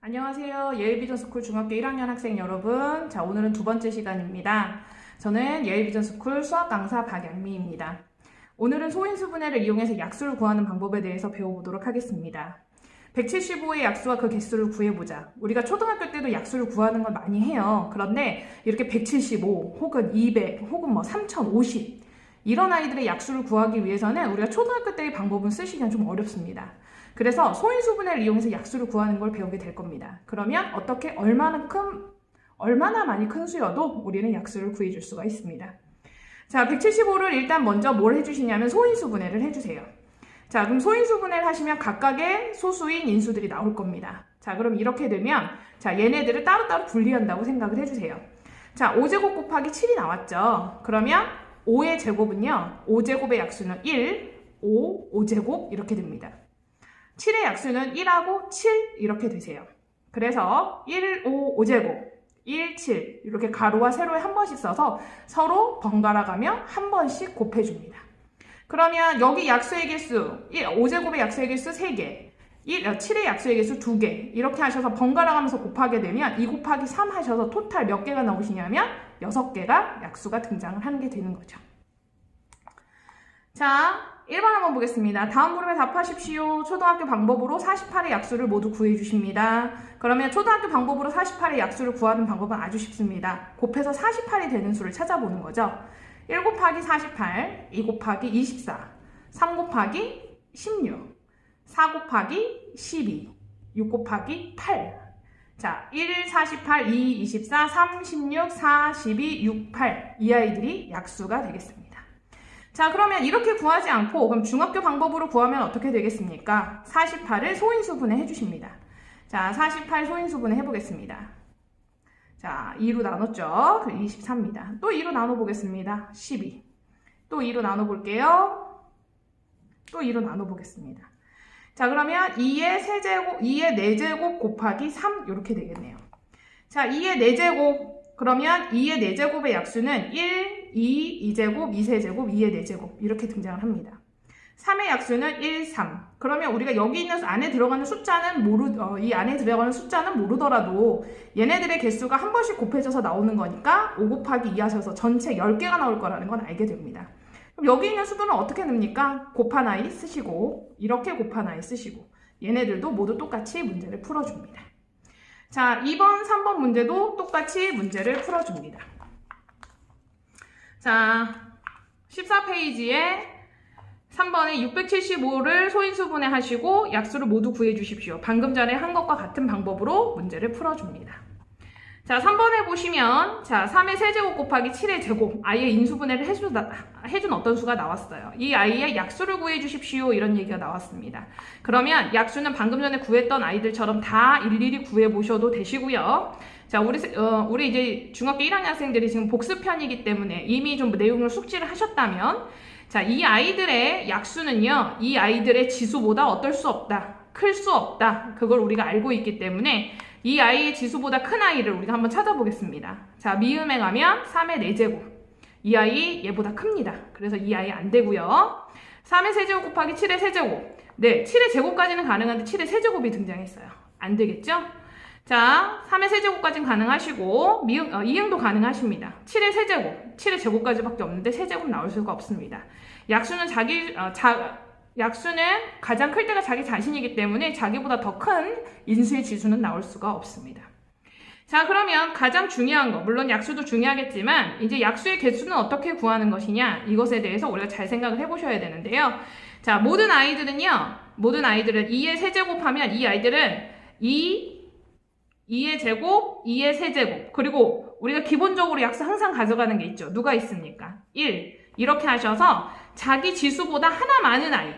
안녕하세요. 예일비전스쿨 중학교 1학년 학생 여러분. 자, 오늘은 두 번째 시간입니다. 저는 예일비전스쿨 수학 강사 박양미입니다. 오늘은 소인수분해를 이용해서 약수를 구하는 방법에 대해서 배워보도록 하겠습니다. 175의 약수와 그 개수를 구해보자. 우리가 초등학교 때도 약수를 구하는 걸 많이 해요. 그런데 이렇게 175 혹은 200 혹은 3050 이런 아이들의 약수를 구하기 위해서는 우리가 초등학교 때의 방법은 쓰시기가 좀 어렵습니다. 그래서 소인수분해를 이용해서 약수를 구하는 걸 배우게 될 겁니다. 그러면 어떻게 얼마나 많이 큰 수여도 우리는 약수를 구해줄 수가 있습니다. 자, 175를 일단 먼저 뭘 해주시냐면 소인수분해를 해주세요. 자, 그럼 소인수분해를 하시면 각각의 소수인 인수들이 나올 겁니다. 자, 그럼 이렇게 되면 자, 얘네들을 따로따로 분리한다고 생각을 해주세요. 자, 5제곱 곱하기 7이 나왔죠. 그러면 5의 제곱은요, 5제곱의 약수는 1, 5, 5제곱 이렇게 됩니다. 7의 약수는 1하고 7 이렇게 되세요. 그래서 1, 5, 5제곱, 1, 7 이렇게 가로와 세로에 한 번씩 써서 서로 번갈아 가며 한 번씩 곱해줍니다. 그러면 여기 약수의 개수, 5제곱의 약수의 개수 3개, 7의 약수의 개수 2개 이렇게 하셔서 번갈아 가면서 곱하게 되면 2 곱하기 3 하셔서 토탈 몇 개가 나오시냐면 6개가 약수가 등장을 하는 게 되는 거죠. 자, 1번 한번 보겠습니다. 다음 물음에 답하십시오. 초등학교 방법으로 48의 약수를 모두 구해주십니다. 그러면 초등학교 방법으로 48의 약수를 구하는 방법은 아주 쉽습니다. 곱해서 48이 되는 수를 찾아보는 거죠. 1 곱하기 48, 2 곱하기 24, 3 곱하기 16, 4 곱하기 12, 6 곱하기 8. 자, 1, 48, 2, 24, 3, 16, 4, 12, 6, 8. 이 아이들이 약수가 되겠습니다. 자, 그러면 이렇게 구하지 않고 그럼 중학교 방법으로 구하면 어떻게 되겠습니까? 48을 소인수분해 해주십니다. 자, 48 소인수분해 해보겠습니다. 자, 2로 나눴죠? 그 24입니다. 또 2로 나눠보겠습니다. 12. 또 2로 나눠볼게요. 또 2로 나눠보겠습니다. 자, 그러면 2의 4제곱 곱하기 3 이렇게 되겠네요. 자, 2의 4제곱 그러면 2의 4제곱의 약수는 1, 2, 2제곱, 2세제곱, 2의 4제곱 이렇게 등장을 합니다. 3의 약수는 1, 3. 그러면 우리가 여기 있는 안에 들어가는 숫자는 이 안에 들어가는 숫자는 모르더라도 얘네들의 개수가 한 번씩 곱해져서 나오는 거니까 5 곱하기 2 하셔서 전체 10개가 나올 거라는 건 알게 됩니다. 그럼 여기 있는 수들은 어떻게 냅니까? 곱한 i 쓰시고 이렇게 곱한 i 쓰시고 얘네들도 모두 똑같이 문제를 풀어줍니다. 자, 2번, 3번 문제도 똑같이 문제를 풀어줍니다. 자, 14페이지에 3번에 675를 소인수분해 하시고 약수를 모두 구해주십시오. 방금 전에 한 것과 같은 방법으로 문제를 풀어줍니다. 자, 3번에 보시면 자, 3의 세제곱 곱하기 7의 제곱 아이의 인수분해를 해준 어떤 수가 나왔어요. 이 아이의 약수를 구해주십시오. 이런 얘기가 나왔습니다. 그러면 약수는 방금 전에 구했던 아이들처럼 다 일일이 구해보셔도 되시고요. 자, 우리 이제 중학교 1학년 학생들이 지금 복습편이기 때문에 이미 좀 내용을 숙지를 하셨다면 자, 이 아이들의 약수는요. 이 아이들의 지수보다 어떨 수 없다. 클 수 없다. 그걸 우리가 알고 있기 때문에 이 아이의 지수보다 큰 아이를 우리가 한번 찾아보겠습니다. 자, 미음에 가면 3의 4제곱. 이 아이 얘보다 큽니다. 그래서 이 아이 안 되고요. 3의 세제곱 곱하기 7의 세제곱. 네, 7의 제곱까지는 가능한데 7의 세제곱이 등장했어요. 안 되겠죠? 자, 3의 세제곱까지는 가능하시고 이응도 가능하십니다. 7의 세제곱. 7의 제곱까지밖에 없는데 세제곱 나올 수가 없습니다. 약수는 약수는 가장 클 때가 자기 자신이기 때문에 자기보다 더 큰 인수의 지수는 나올 수가 없습니다. 자, 그러면 가장 중요한 거, 물론 약수도 중요하겠지만 이제 약수의 개수는 어떻게 구하는 것이냐 이것에 대해서 우리가 잘 생각을 해보셔야 되는데요. 자, 모든 아이들은 2의 세제곱하면 이 아이들은 2의 제곱, 2의 세제곱 그리고 우리가 기본적으로 약수 항상 가져가는 게 있죠. 누가 있습니까? 1 이렇게 하셔서 자기 지수보다 하나 많은 아이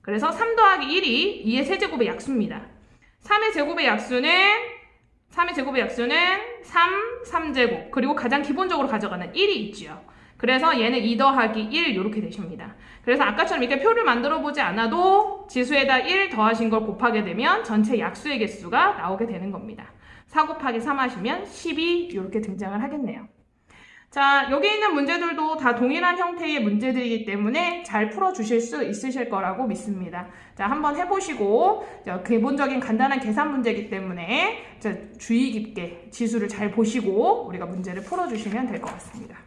그래서 3 더하기 1이 2의 세제곱의 약수입니다. 3의 제곱의 약수는 3제곱 그리고 가장 기본적으로 가져가는 1이 있지요. 그래서 얘는 2 더하기 1 이렇게 되십니다. 그래서 아까처럼 이렇게 표를 만들어 보지 않아도 지수에다 1 더하신 걸 곱하게 되면 전체 약수의 개수가 나오게 되는 겁니다. 4 곱하기 3 하시면 12 이렇게 등장을 하겠네요. 자, 여기 있는 문제들도 다 동일한 형태의 문제들이기 때문에 잘 풀어주실 수 있으실 거라고 믿습니다. 자, 한번 해보시고, 기본적인 간단한 계산 문제이기 때문에 주의 깊게 지수를 잘 보시고 우리가 문제를 풀어주시면 될 것 같습니다.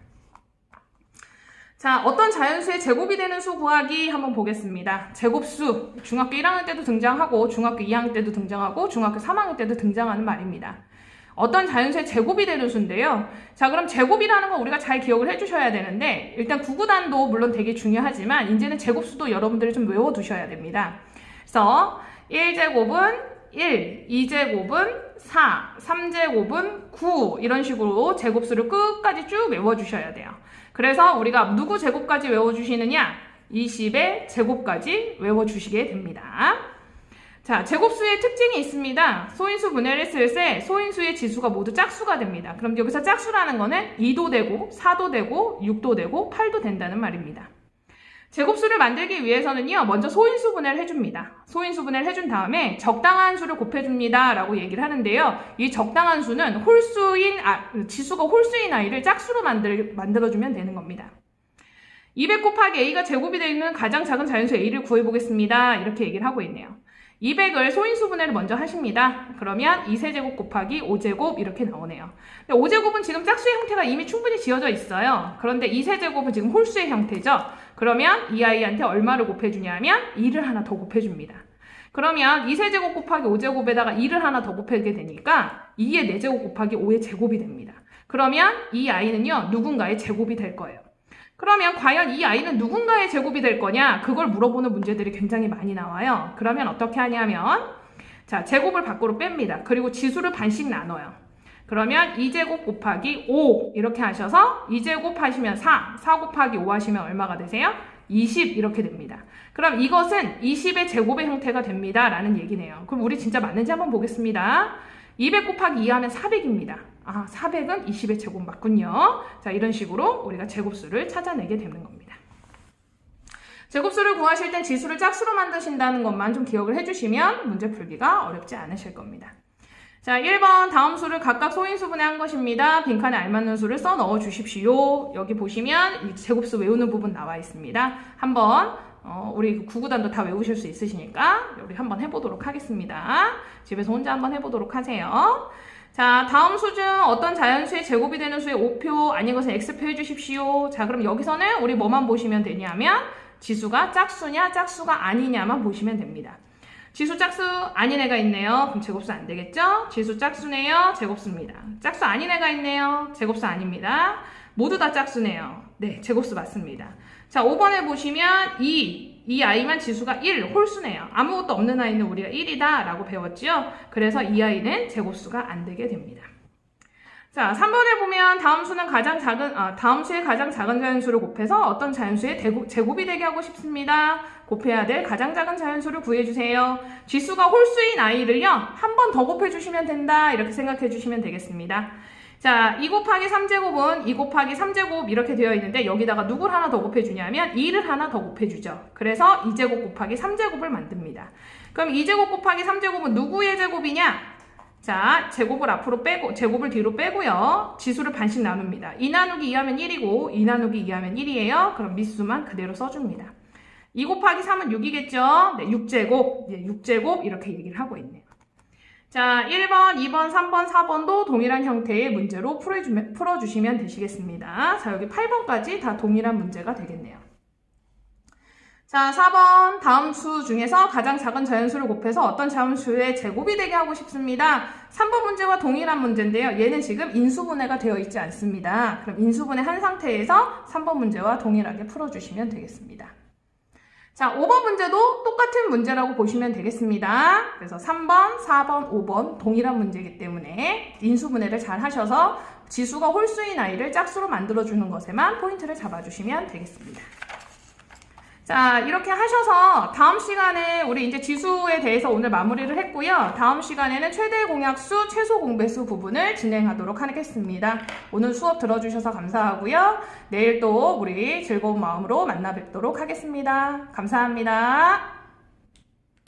자, 어떤 자연수의 제곱이 되는 수 구하기 한번 보겠습니다. 제곱수, 중학교 1학년 때도 등장하고 중학교 2학년 때도 등장하고 중학교 3학년 때도 등장하는 말입니다. 어떤 자연수의 제곱이 되는 수인데요. 자, 그럼 제곱이라는 거 우리가 잘 기억을 해주셔야 되는데, 일단 구구단도 물론 되게 중요하지만 이제는 제곱수도 여러분들이 좀 외워두셔야 됩니다. 그래서 1제곱은 1, 2제곱은 4, 3제곱은 9 이런 식으로 제곱수를 끝까지 쭉 외워주셔야 돼요. 그래서 우리가 누구 제곱까지 외워주시느냐? 20의 제곱까지 외워주시게 됩니다. 자, 제곱수의 특징이 있습니다. 소인수 분해를 했을 때 소인수의 지수가 모두 짝수가 됩니다. 그럼 여기서 짝수라는 거는 2도 되고 4도 되고 6도 되고 8도 된다는 말입니다. 제곱수를 만들기 위해서는요, 먼저 소인수 분해를 해줍니다. 소인수 분해를 해준 다음에 적당한 수를 곱해줍니다 라고 얘기를 하는데요. 이 적당한 수는 지수가 홀수인 아이를 짝수로 만들어주면 되는 겁니다. 200 곱하기 a가 제곱이 되어 있는 가장 작은 자연수 a를 구해보겠습니다. 이렇게 얘기를 하고 있네요. 200을 소인수 분해를 먼저 하십니다. 그러면 2세제곱 곱하기 5제곱 이렇게 나오네요. 5제곱은 지금 짝수의 형태가 이미 충분히 지어져 있어요. 그런데 2세제곱은 지금 홀수의 형태죠. 그러면 이 아이한테 얼마를 곱해주냐면 2를 하나 더 곱해줍니다. 그러면 2세제곱 곱하기 5제곱에다가 2를 하나 더 곱하게 되니까 2의 4제곱 곱하기 5의 제곱이 됩니다. 그러면 이 아이는요, 누군가의 제곱이 될 거예요. 그러면 과연 이 아이는 누군가의 제곱이 될 거냐? 그걸 물어보는 문제들이 굉장히 많이 나와요. 그러면 어떻게 하냐면, 자, 제곱을 밖으로 뺍니다. 그리고 지수를 반씩 나눠요. 그러면 2제곱 곱하기 5 이렇게 하셔서 2제곱 하시면 4 곱하기 5 하시면 얼마가 되세요? 20 이렇게 됩니다. 그럼 이것은 20의 제곱의 형태가 됩니다 라는 얘기네요. 그럼 우리 진짜 맞는지 한번 보겠습니다. 200 곱하기 2 하면 400입니다. 400은 20의 제곱 맞군요. 자, 이런 식으로 우리가 제곱수를 찾아내게 되는 겁니다. 제곱수를 구하실 땐 지수를 짝수로 만드신다는 것만 좀 기억을 해주시면 문제 풀기가 어렵지 않으실 겁니다. 자, 1번 다음 수를 각각 소인수 분해한 것입니다. 빈칸에 알맞는 수를 써 넣어 주십시오. 여기 보시면 이 제곱수 외우는 부분 나와 있습니다. 한번 우리 구구단도 다 외우실 수 있으시니까 우리 한번 해보도록 하겠습니다. 집에서 혼자 한번 해보도록 하세요. 자, 다음 수 중 어떤 자연수의 제곱이 되는 수의 O표 아닌 것은 X표 해주십시오. 자, 그럼 여기서는 우리 뭐만 보시면 되냐면 지수가 짝수냐 짝수가 아니냐만 보시면 됩니다. 지수 짝수 아닌 애가 있네요. 그럼 제곱수 안 되겠죠? 지수 짝수네요. 제곱수입니다. 짝수 아닌 애가 있네요. 제곱수 아닙니다. 모두 다 짝수네요. 네, 제곱수 맞습니다. 자, 5번에 보시면 이 아이만 지수가 1, 홀수네요. 아무것도 없는 아이는 우리가 1이다 라고 배웠죠? 그래서 이 아이는 제곱수가 안 되게 됩니다. 자, 3번에 보면 다음 수의 가장 작은 자연수를 곱해서 어떤 자연수의 제곱이 되게 하고 싶습니다. 곱해야 될 가장 작은 자연수를 구해주세요. 지수가 홀수인 아이를요, 한 번 더 곱해주시면 된다. 이렇게 생각해 주시면 되겠습니다. 자, 2 곱하기 3제곱은 2 곱하기 3제곱 이렇게 되어 있는데 여기다가 누굴 하나 더 곱해주냐면 2를 하나 더 곱해주죠. 그래서 2제곱 곱하기 3제곱을 만듭니다. 그럼 2제곱 곱하기 3제곱은 누구의 제곱이냐? 자, 제곱을 앞으로 빼고, 제곱을 뒤로 빼고요. 지수를 반씩 나눕니다. 2 나누기 2 하면 1이고, 2 나누기 2 하면 1이에요. 그럼 밑수만 그대로 써줍니다. 2 곱하기 3은 6이겠죠? 네, 6제곱. 네, 6제곱. 이렇게 얘기를 하고 있네요. 자, 1번, 2번, 3번, 4번도 동일한 형태의 문제로 풀어주시면 되시겠습니다. 자, 여기 8번까지 다 동일한 문제가 되겠네요. 자, 4번 다음 수 중에서 가장 작은 자연수를 곱해서 어떤 자연수의 제곱이 되게 하고 싶습니다. 3번 문제와 동일한 문제인데요. 얘는 지금 인수분해가 되어 있지 않습니다. 그럼 인수분해 한 상태에서 3번 문제와 동일하게 풀어주시면 되겠습니다. 자, 5번 문제도 똑같은 문제라고 보시면 되겠습니다. 그래서 3번, 4번, 5번 동일한 문제이기 때문에 인수분해를 잘 하셔서 지수가 홀수인 아이를 짝수로 만들어주는 것에만 포인트를 잡아주시면 되겠습니다. 자, 이렇게 하셔서 다음 시간에 우리 이제 지수에 대해서 오늘 마무리를 했고요. 다음 시간에는 최대 공약수, 최소 공배수 부분을 진행하도록 하겠습니다. 오늘 수업 들어주셔서 감사하고요. 내일 또 우리 즐거운 마음으로 만나 뵙도록 하겠습니다. 감사합니다.